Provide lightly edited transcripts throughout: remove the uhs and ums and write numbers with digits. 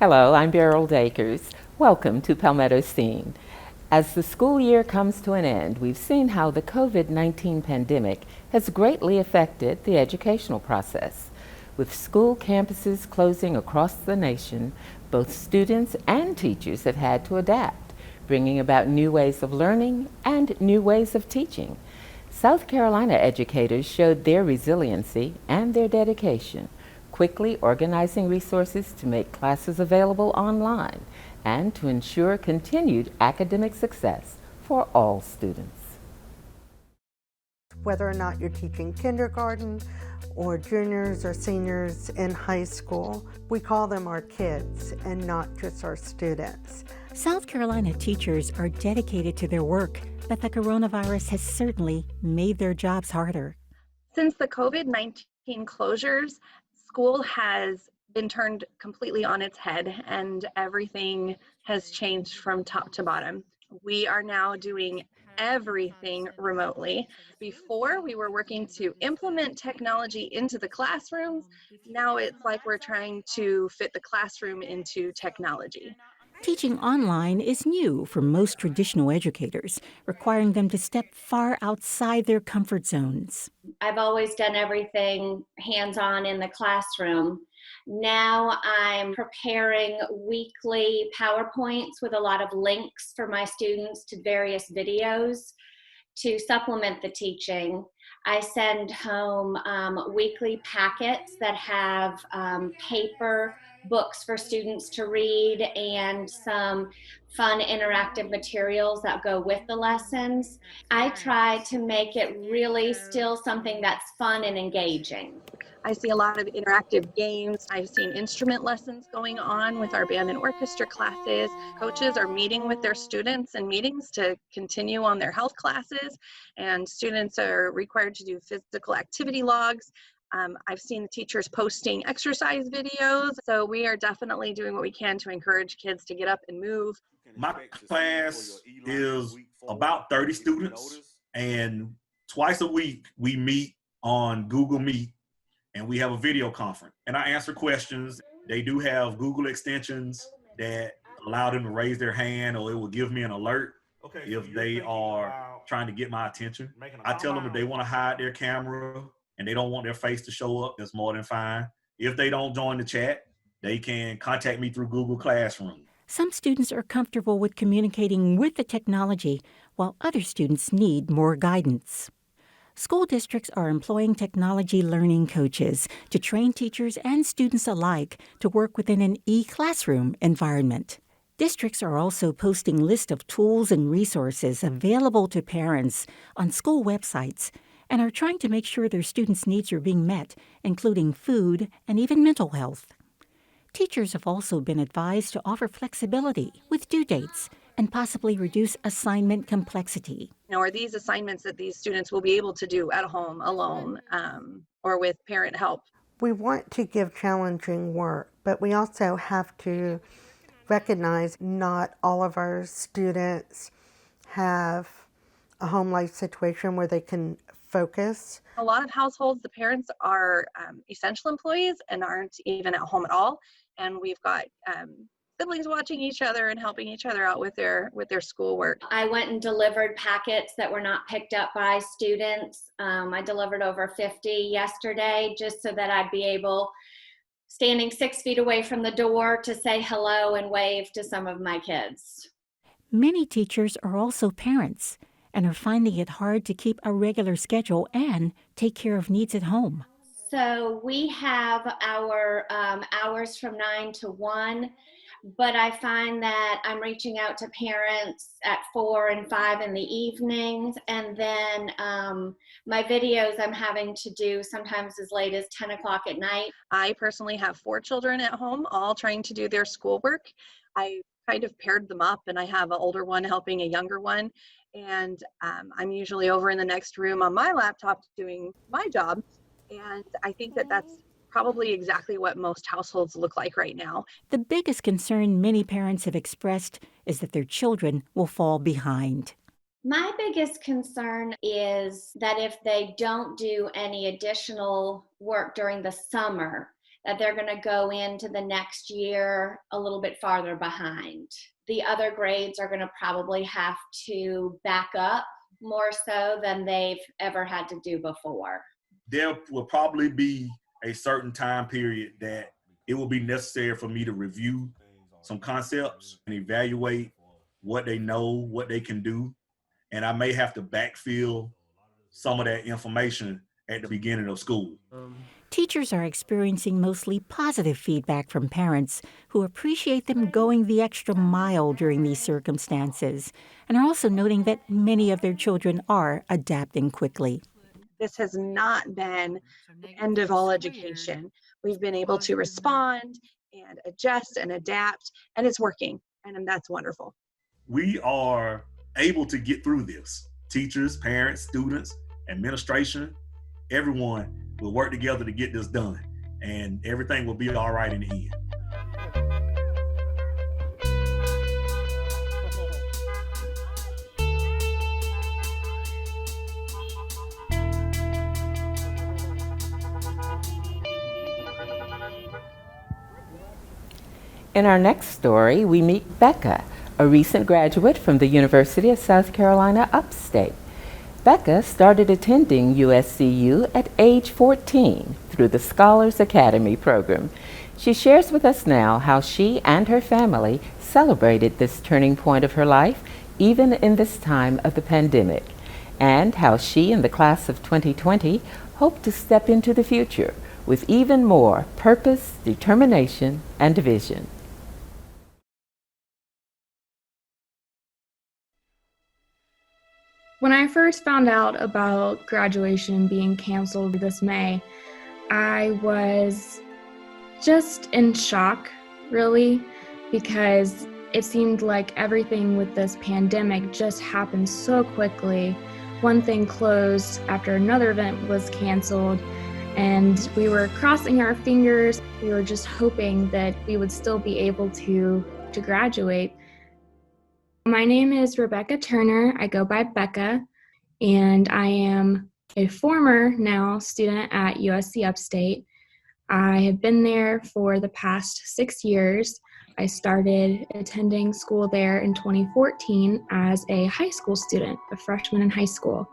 Hello, I'm Beryl Dakers. Welcome to Palmetto Scene. As the school year comes to an end, we've seen how the COVID-19 pandemic has greatly affected the educational process. With school campuses closing across the nation, both students and teachers have had to adapt, bringing about new ways of learning and new ways of teaching. South Carolina educators showed their resiliency and their dedication, quickly organizing resources to make classes available online and to ensure continued academic success for all students. Whether or not you're teaching kindergarten or juniors or seniors in high school, we call them our kids and not just our students. South Carolina teachers are dedicated to their work, but the coronavirus has certainly made their jobs harder. Since the COVID-19 closures, school has been turned completely on its head and everything has changed from top to bottom. We are now doing everything remotely. Before, we were working to implement technology into the classrooms. Now it's like we're trying to fit the classroom into technology. Teaching online is new for most traditional educators, requiring them to step far outside their comfort zones. I've always done everything hands-on in the classroom. Now I'm preparing weekly PowerPoints with a lot of links for my students to various videos to supplement the teaching. I send home weekly packets that have paper books for students to read and some fun interactive materials that go with the lessons. I try to make it really still something that's fun and engaging. I see a lot of interactive games. I've seen instrument lessons going on with our band and orchestra classes. Coaches are meeting with their students in meetings to continue on their health classes, and students are required to do physical activity logs. I've seen teachers posting exercise videos, so we are definitely doing what we can to encourage kids to get up and move. My class is about 30 students, and twice a week we meet on Google Meet and we have a video conference and I answer questions. They do have Google extensions that allow them to raise their hand, or it will give me an alert if they are trying to get my attention. I tell them if they want to hide their camera and they don't want their face to show up, that's more than fine. If they don't join the chat, they can contact me through Google Classroom. Some students are comfortable with communicating with the technology, while other students need more guidance. School districts are employing technology learning coaches to train teachers and students alike to work within an e-classroom environment. Districts are also posting lists of tools and resources available to parents on school websites and are trying to make sure their students' needs are being met, including food and even mental health. Teachers have also been advised to offer flexibility with due dates and possibly reduce assignment complexity. Are these assignments that these students will be able to do at home alone or with parent help? We want to give challenging work, but we also have to recognize not all of our students have a home life situation where they can focus. A lot of households, the parents are essential employees and aren't even at home at all. And we've got siblings watching each other and helping each other out with their schoolwork. I went and delivered packets that were not picked up by students. I delivered over 50 yesterday just so that I'd be able, standing 6 feet away from the door, to say hello and wave to some of my kids. Many teachers are also parents and are finding it hard to keep a regular schedule and take care of needs at home. So we have our hours from 9 to 1, but I find that I'm reaching out to parents at 4 and 5 in the evenings, and then my videos I'm having to do sometimes as late as 10 o'clock at night. I personally have 4 children at home, all trying to do their schoolwork. I kind of paired them up, and I have an older one helping a younger one, and I'm usually over in the next room on my laptop doing my job. And I think that that's probably exactly what most households look like right now. The biggest concern many parents have expressed is that their children will fall behind. My biggest concern is that if they don't do any additional work during the summer, that they're going to go into the next year a little bit farther behind. The other grades are going to probably have to back up more so than they've ever had to do before. There will probably be a certain time period that it will be necessary for me to review some concepts and evaluate what they know, what they can do. And I may have to backfill some of that information at the beginning of school. Teachers are experiencing mostly positive feedback from parents who appreciate them going the extra mile during these circumstances and are also noting that many of their children are adapting quickly. This has not been the end of all education. We've been able to respond and adjust and adapt, and it's working, and that's wonderful. We are able to get through this. Teachers, parents, students, administration, everyone will work together to get this done, and everything will be all right in the end. In our next story, we meet Becca, a recent graduate from the University of South Carolina Upstate. Becca started attending USCU at age 14 through the Scholars Academy program. She shares with us now how she and her family celebrated this turning point of her life, even in this time of the pandemic, and how she and the class of 2020 hope to step into the future with even more purpose, determination, and vision. When I first found out about graduation being canceled this May, I was just in shock, really, because it seemed like everything with this pandemic just happened so quickly. One thing closed after another event was canceled, and we were crossing our fingers. We were just hoping that we would still be able to graduate. My name is Rebecca Turner. I go by Becca, and I am a former now student at USC Upstate. I have been there for the past 6 years. I started attending school there in 2014 as a high school student, a freshman in high school.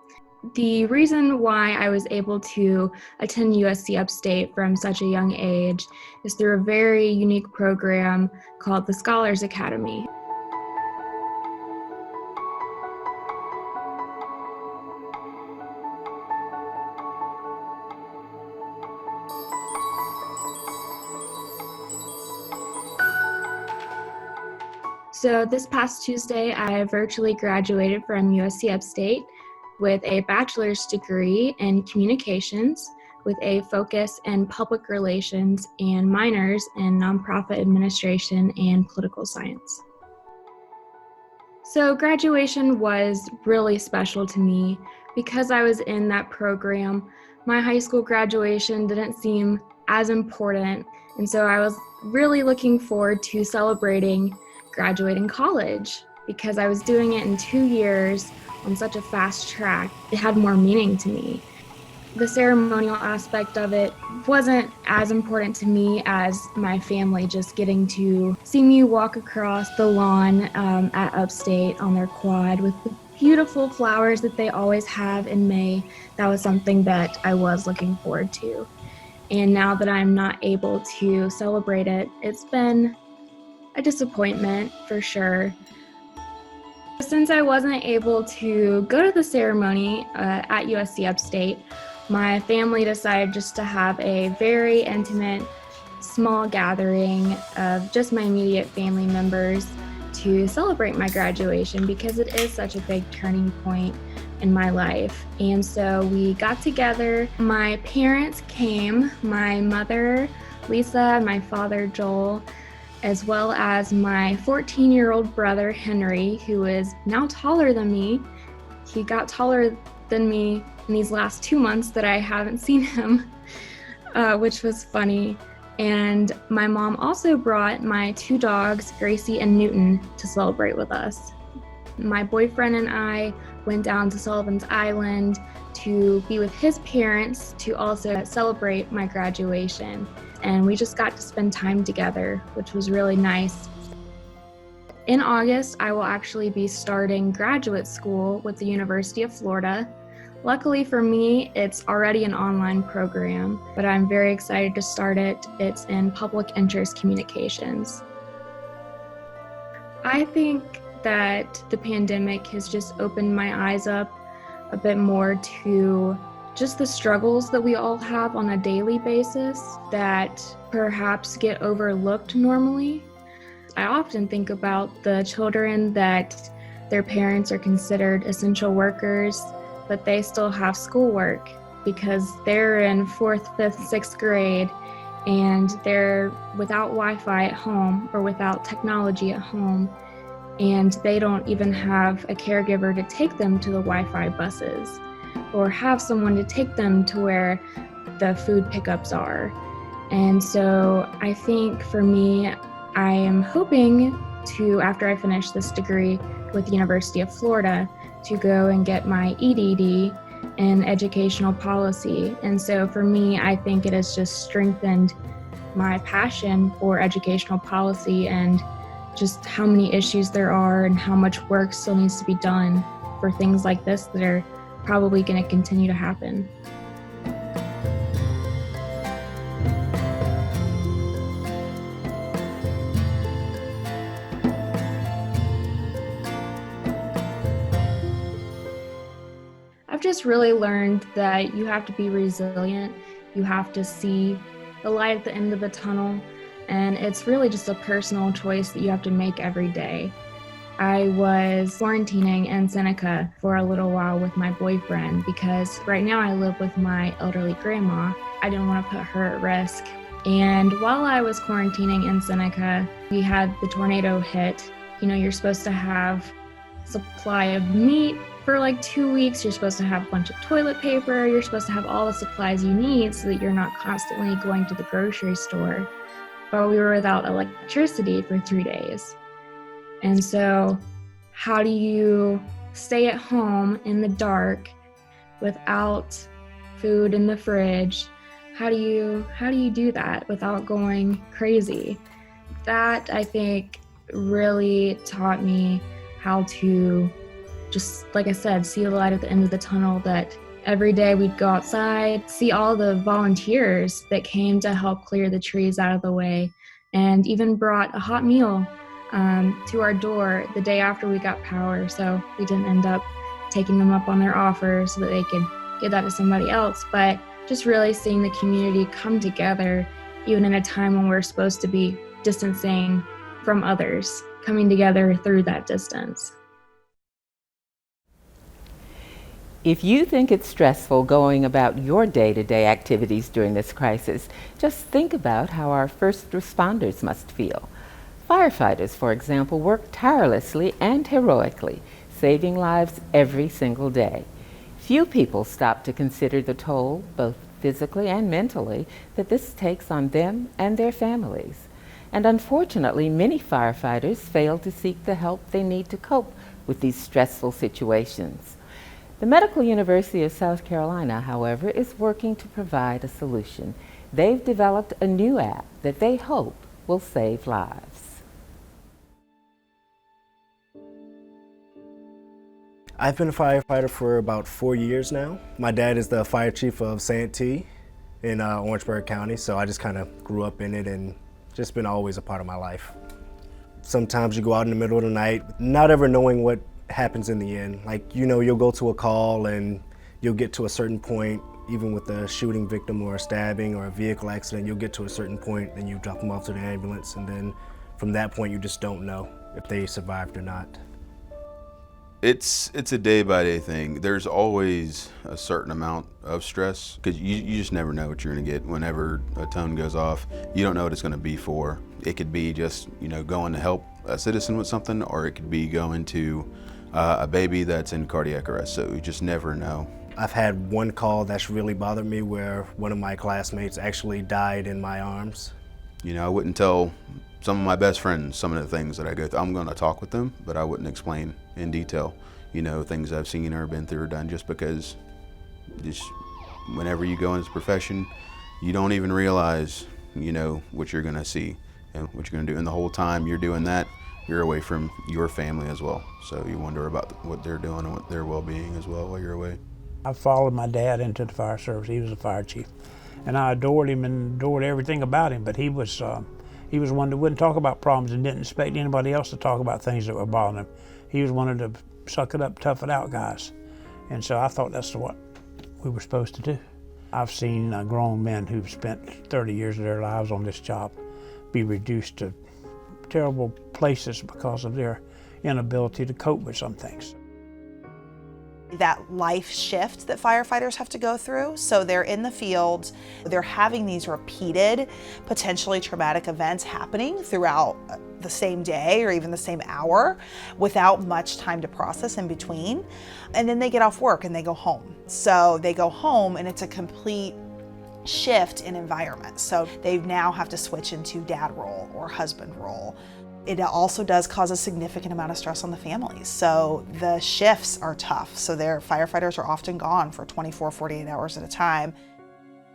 The reason why I was able to attend USC Upstate from such a young age is through a very unique program called the Scholars Academy. So this past Tuesday, I virtually graduated from USC Upstate with a bachelor's degree in communications with a focus in public relations and minors in nonprofit administration and political science. So graduation was really special to me because I was in that program. My high school graduation didn't seem as important, and so I was really looking forward to celebrating graduating college because I was doing it in 2 years on such a fast track. It had more meaning to me. The ceremonial aspect of it wasn't as important to me as my family just getting to see me walk across the lawn at Upstate on their quad with the beautiful flowers that they always have in May. That was something that I was looking forward to. And now that I'm not able to celebrate it, it's been a disappointment for sure. Since I wasn't able to go to the ceremony at USC Upstate, my family decided just to have a very intimate, small gathering of just my immediate family members to celebrate my graduation because it is such a big turning point in my life. And so we got together. My parents came, my mother, Lisa, my father, Joel, as well as my 14-year-old brother, Henry, who is now taller than me. He got taller than me in these last 2 months that I haven't seen him, which was funny. And my mom also brought my 2 dogs, Gracie and Newton, to celebrate with us. My boyfriend and I went down to Sullivan's Island to be with his parents to also celebrate my graduation. and we just got to spend time together, which was really nice. In August, I will actually be starting graduate school with the University of Florida. Luckily for me, it's already an online program, but I'm very excited to start it. It's in public interest communications. I think that the pandemic has just opened my eyes up a bit more to just the struggles that we all have on a daily basis that perhaps get overlooked normally. I often think about the children that their parents are considered essential workers, but they still have schoolwork because they're in 4th, 5th, 6th grade and they're without Wi-Fi at home or without technology at home, and they don't even have a caregiver to take them to the Wi-Fi buses or have someone to take them to where the food pickups are. And so I think for me, I am hoping to, after I finish this degree with the University of Florida, to go and get my EDD in educational policy. And so for me, I think it has just strengthened my passion for educational policy and just how many issues there are and how much work still needs to be done for things like this that are probably going to continue to happen. I've just really learned that you have to be resilient. You have to see the light at the end of the tunnel, and it's really just a personal choice that you have to make every day. I was quarantining in Seneca for a little while with my boyfriend because right now I live with my elderly grandma. I didn't want to put her at risk. And while I was quarantining in Seneca, we had the tornado hit. You know, you're supposed to have supply of meat for like 2 weeks. You're supposed to have a bunch of toilet paper. You're supposed to have all the supplies you need so that you're not constantly going to the grocery store. But we were without electricity for 3 days. And so how do you stay at home in the dark without food in the fridge? How do you do that without going crazy? That, I think, really taught me how to just, like I said, see the light at the end of the tunnel, that every day we'd go outside, see all the volunteers that came to help clear the trees out of the way, and even brought a hot meal to our door the day after we got power. So we didn't end up taking them up on their offer so that they could give that to somebody else. But just really seeing the community come together, even in a time when we're supposed to be distancing from others, coming together through that distance. If you think it's stressful going about your day-to-day activities during this crisis, just think about how our first responders must feel. Firefighters, for example, work tirelessly and heroically, saving lives every single day. Few people stop to consider the toll, both physically and mentally, that this takes on them and their families. And unfortunately, many firefighters fail to seek the help they need to cope with these stressful situations. The Medical University of South Carolina, however, is working to provide a solution. They've developed a new app that they hope will save lives. I've been a firefighter for about 4 years now. My dad is the fire chief of Santee in Orangeburg County, so I just kind of grew up in it and just been always a part of my life. Sometimes you go out in the middle of the night, not ever knowing what happens in the end. Like, you know, you'll go to a call and you'll get to a certain point, even with a shooting victim or a stabbing or a vehicle accident, you'll get to a certain point, then you drop them off to the ambulance, and then from that point you just don't know if they survived or not. It's a day-by-day thing. There's always a certain amount of stress because you just never know what you're going to get. Whenever a tone goes off, you don't know what it's going to be for. It could be just, you know, going to help a citizen with something, or it could be going to a baby that's in cardiac arrest. So you just never know. I've had one call that's really bothered me where one of my classmates actually died in my arms. You know, I wouldn't tell some of my best friends some of the things that I go through. I'm going to talk with them, but I wouldn't explain in detail, you know, things I've seen or been through or done, just because just whenever you go into this profession, you don't even realize you know what you're gonna see and what you're gonna do. And the whole time you're doing that, you're away from your family as well. So you wonder about what they're doing and what their well-being as well while you're away. I followed my dad into the fire service. He was a fire chief. And I adored him and adored everything about him, but he was one that wouldn't talk about problems and didn't expect anybody else to talk about things that were bothering him. He was one of the suck it up, tough it out guys. And so I thought that's what we were supposed to do. I've seen grown men who've spent 30 years of their lives on this job be reduced to terrible places because of their inability to cope with some things. That life shift that firefighters have to go through. So they're in the field, they're having these repeated, potentially traumatic events happening throughout the same day or even the same hour without much time to process in between. And then they get off work and they go home. So they go home and it's a complete shift in environment. So they now have to switch into dad role or husband role. It also does cause a significant amount of stress on the families. So the shifts are tough. So their firefighters are often gone for 24, 48 hours at a time.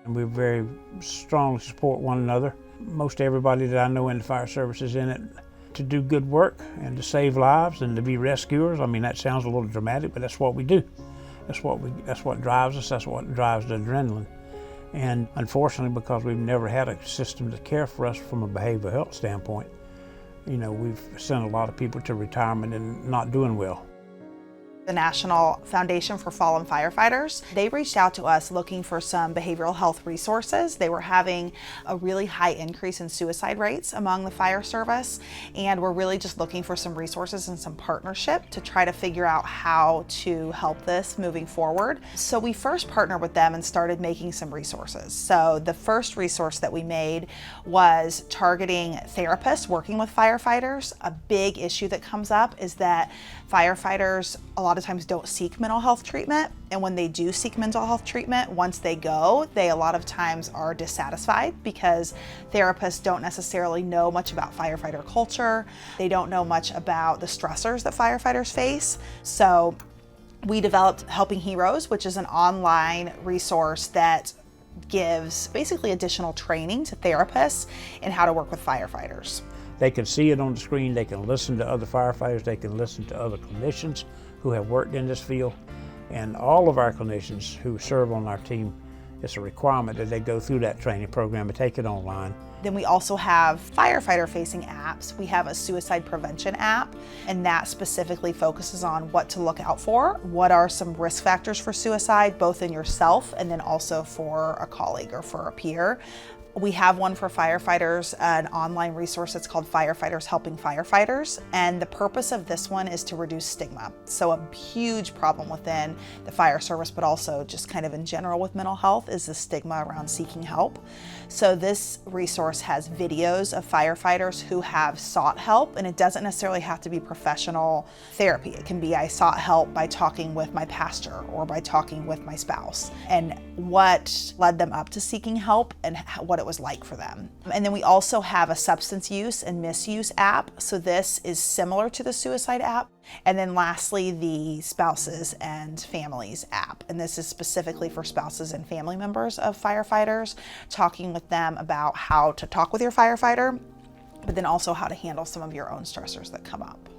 And we very strongly support one another. Most everybody that I know in the fire service is in it to do good work and to save lives and to be rescuers. I mean, that sounds a little dramatic, but that's what we do. That's what drives us. That's what drives the adrenaline. And unfortunately, because we've never had a system to care for us from a behavioral health standpoint, you know, we've sent a lot of people to retirement and not doing well. The National Foundation for Fallen Firefighters, they reached out to us looking for some behavioral health resources. They were having a really high increase in suicide rates among the fire service, and we're really just looking for some resources and some partnership to try to figure out how to help this moving forward. So we first partnered with them and started making some resources. So the first resource that we made was targeting therapists working with firefighters. A big issue that comes up is that firefighters a lot of times don't seek mental health treatment, and when they do seek mental health treatment, once they go, they a lot of times are dissatisfied because therapists don't necessarily know much about firefighter culture. They don't know much about the stressors that firefighters face. So we developed Helping Heroes, which is an online resource that gives basically additional training to therapists in how to work with firefighters. They can see it on the screen, they can listen to other firefighters, they can listen to other clinicians who have worked in this field. And all of our clinicians who serve on our team, it's a requirement that they go through that training program and take it online. Then we also have firefighter-facing apps. We have a suicide prevention app, and that specifically focuses on what to look out for. What are some risk factors for suicide, both in yourself and then also for a colleague or for a peer. We have one for firefighters, an online resource that's called Firefighters Helping Firefighters, and the purpose of this one is to reduce stigma. So a huge problem within the fire service, but also just kind of in general with mental health, is the stigma around seeking help. So this resource has videos of firefighters who have sought help, and it doesn't necessarily have to be professional therapy. It can be, I sought help by talking with my pastor or by talking with my spouse, and what led them up to seeking help and what it was like for them. And then we also have a substance use and misuse app. So this is similar to the suicide app. And then lastly, the spouses and families app. And this is specifically for spouses and family members of firefighters, talking with them about how to talk with your firefighter, but then also how to handle some of your own stressors that come up.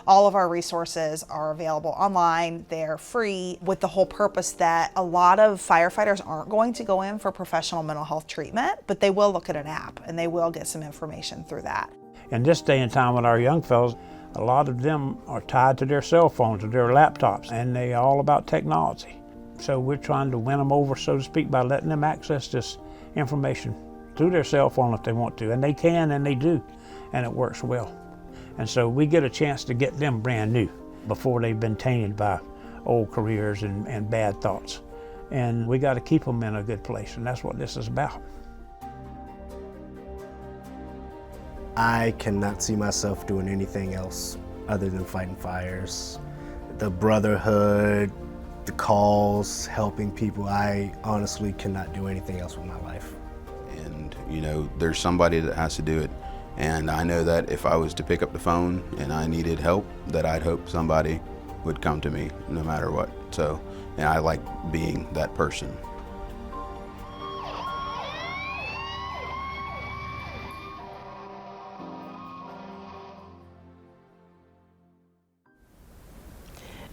All of our resources are available online. They're free, with the whole purpose that a lot of firefighters aren't going to go in for professional mental health treatment, but they will look at an app and they will get some information through that. In this day and time with our young fellows, a lot of them are tied to their cell phones or their laptops, and they're all about technology. So we're trying to win them over, so to speak, by letting them access this information through their cell phone if they want to, and they can and they do, and it works well. And so we get a chance to get them brand new before they've been tainted by old careers and bad thoughts. And we got to keep them in a good place, and that's what this is about. I cannot see myself doing anything else other than fighting fires. The brotherhood, the calls, helping people, I honestly cannot do anything else with my life. And you know, there's somebody that has to do it. And I know that if I was to pick up the phone and I needed help, that I'd hope somebody would come to me no matter what. So, and I like being that person.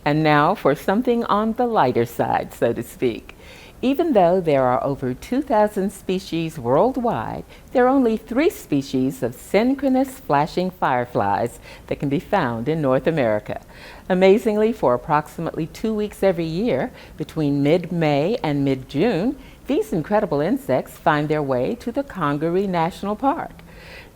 And now for something on the lighter side, so to speak. Even though there are over 2,000 species worldwide, there are only 3 species of synchronous flashing fireflies that can be found in North America. Amazingly, for approximately 2 weeks every year, between mid-May and mid-June, these incredible insects find their way to the Congaree National Park.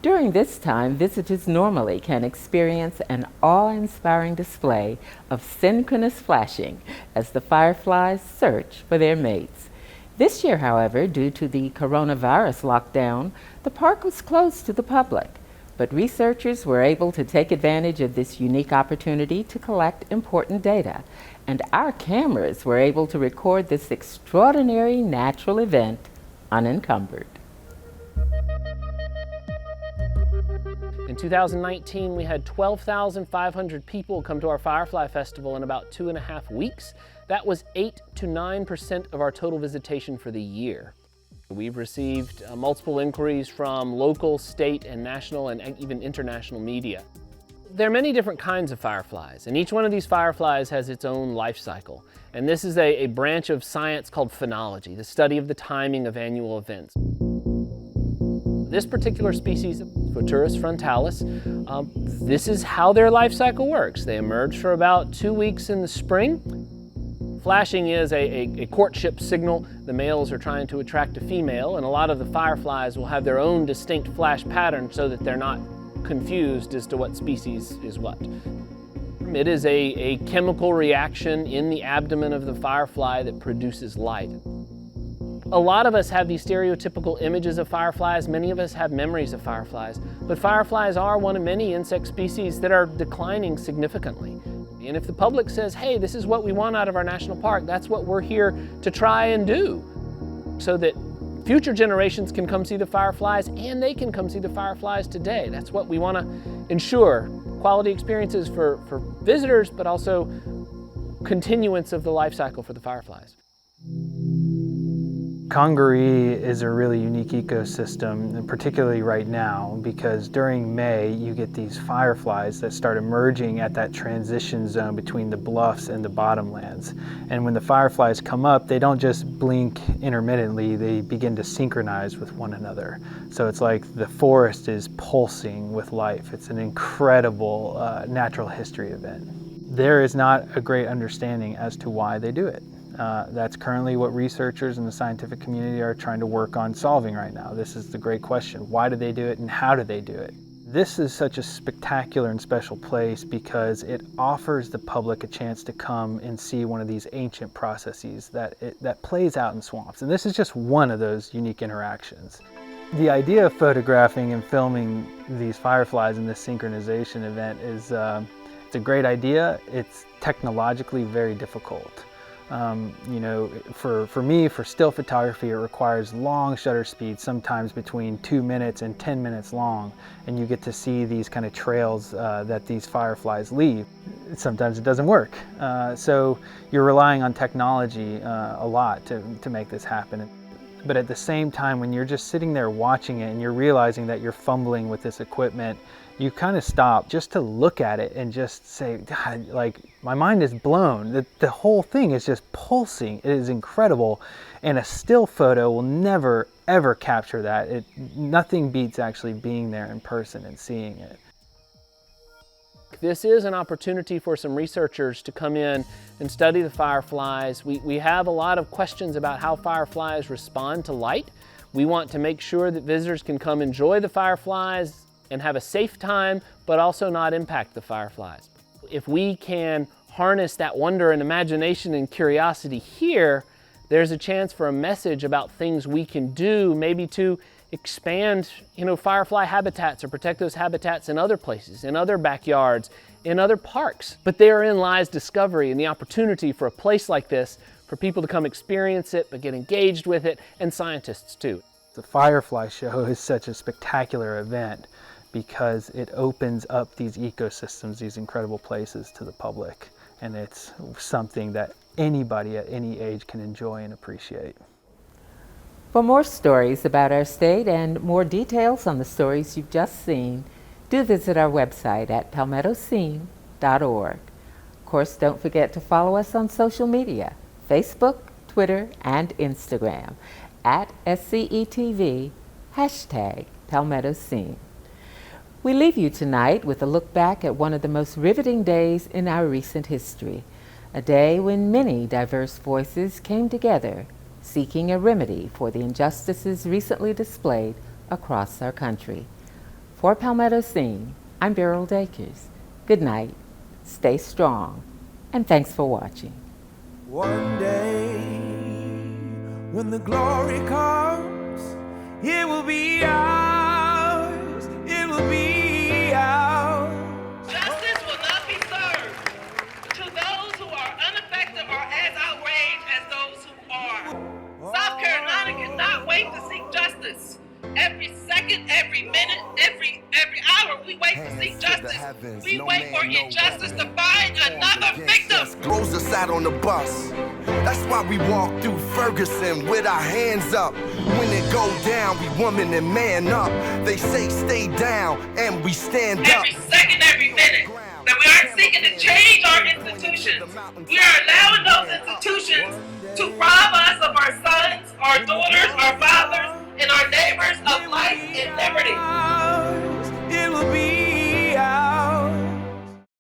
During this time, visitors normally can experience an awe-inspiring display of synchronous flashing as the fireflies search for their mates. This year, however, due to the coronavirus lockdown, the park was closed to the public. But researchers were able to take advantage of this unique opportunity to collect important data, and our cameras were able to record this extraordinary natural event unencumbered. In 2019, we had 12,500 people come to our Firefly Festival in about 2.5 weeks. That was 8 to 9% of our total visitation for the year. We've received multiple inquiries from local, state, and national, and even international media. There are many different kinds of fireflies, and each one of these fireflies has its own life cycle. And this is a branch of science called phenology, the study of the timing of annual events. This particular species, Photurus frontalis, this is how their life cycle works. They emerge for about 2 weeks in the spring. Flashing is a courtship signal. The males are trying to attract a female, and a lot of the fireflies will have their own distinct flash pattern so that they're not confused as to what species is what. It is a chemical reaction in the abdomen of the firefly that produces light. A lot of us have these stereotypical images of fireflies. Many of us have memories of fireflies. But fireflies are one of many insect species that are declining significantly. And if the public says, hey, this is what we want out of our national park, that's what we're here to try and do, so that future generations can come see the fireflies and they can come see the fireflies today. That's what we want to ensure. Quality experiences for visitors, but also continuance of the life cycle for the fireflies. Congaree is a really unique ecosystem, and particularly right now, because during May you get these fireflies that start emerging at that transition zone between the bluffs and the bottomlands. And when the fireflies come up, they don't just blink intermittently, they begin to synchronize with one another. So it's like the forest is pulsing with life. It's an incredible natural history event. There is not a great understanding as to why they do it. That's currently what researchers in the scientific community are trying to work on solving right now. This is the great question. Why do they do it and how do they do it? This is such a spectacular and special place because it offers the public a chance to come and see one of these ancient processes that plays out in swamps. And this is just one of those unique interactions. The idea of photographing and filming these fireflies in this synchronization event is it's a great idea. It's technologically very difficult. For me, for still photography, it requires long shutter speeds, sometimes between 2 minutes and 10 minutes long, and you get to see these kind of trails that these fireflies leave. Sometimes it doesn't work. So you're relying on technology a lot to make this happen. But at the same time, when you're just sitting there watching it and you're realizing that you're fumbling with this equipment, you kind of stop just to look at it and just say, God, like, my mind is blown. The whole thing is just pulsing. It is incredible. And a still photo will never, ever capture that. Nothing beats actually being there in person and seeing it. This is an opportunity for some researchers to come in and study the fireflies. We have a lot of questions about how fireflies respond to light. We want to make sure that visitors can come enjoy the fireflies and have a safe time, but also not impact the fireflies. If we can harness that wonder and imagination and curiosity here, there's a chance for a message about things we can do, maybe to expand, firefly habitats or protect those habitats in other places, in other backyards, in other parks. But therein lies discovery and the opportunity for a place like this for people to come experience it, but get engaged with it, and scientists too. The Firefly Show is such a spectacular event because it opens up these ecosystems, these incredible places to the public. And it's something that anybody at any age can enjoy and appreciate. For more stories about our state and more details on the stories you've just seen, do visit our website at palmettoscene.org. course, don't forget to follow us on social media, Facebook, Twitter, and Instagram, at SCETV, #Palmetto Scene. We leave you tonight with a look back at one of the most riveting days in our recent history, a day when many diverse voices came together, seeking a remedy for the injustices recently displayed across our country. For Palmetto Scene, I'm Beryl Dakers. Good night, stay strong, and thanks for watching. One day, when the glory comes, it will be ours, it will be ours. Justice will not be served to those who are unaffected or as outraged as those who are. South Carolina cannot wait to seek justice. Every second, every minute, every hour, we wait to seek justice. We wait for injustice to find another victim. Rosa sat on the bus. That's why we walk through Ferguson with our hands up. When it go down, we woman and man up. They say stay down, and we stand up. Every second, every minute, that we aren't seeking to change our institutions. We are allowing those institutions to rob us of our sons, our daughters, our fathers, and our neighbors of life and liberty.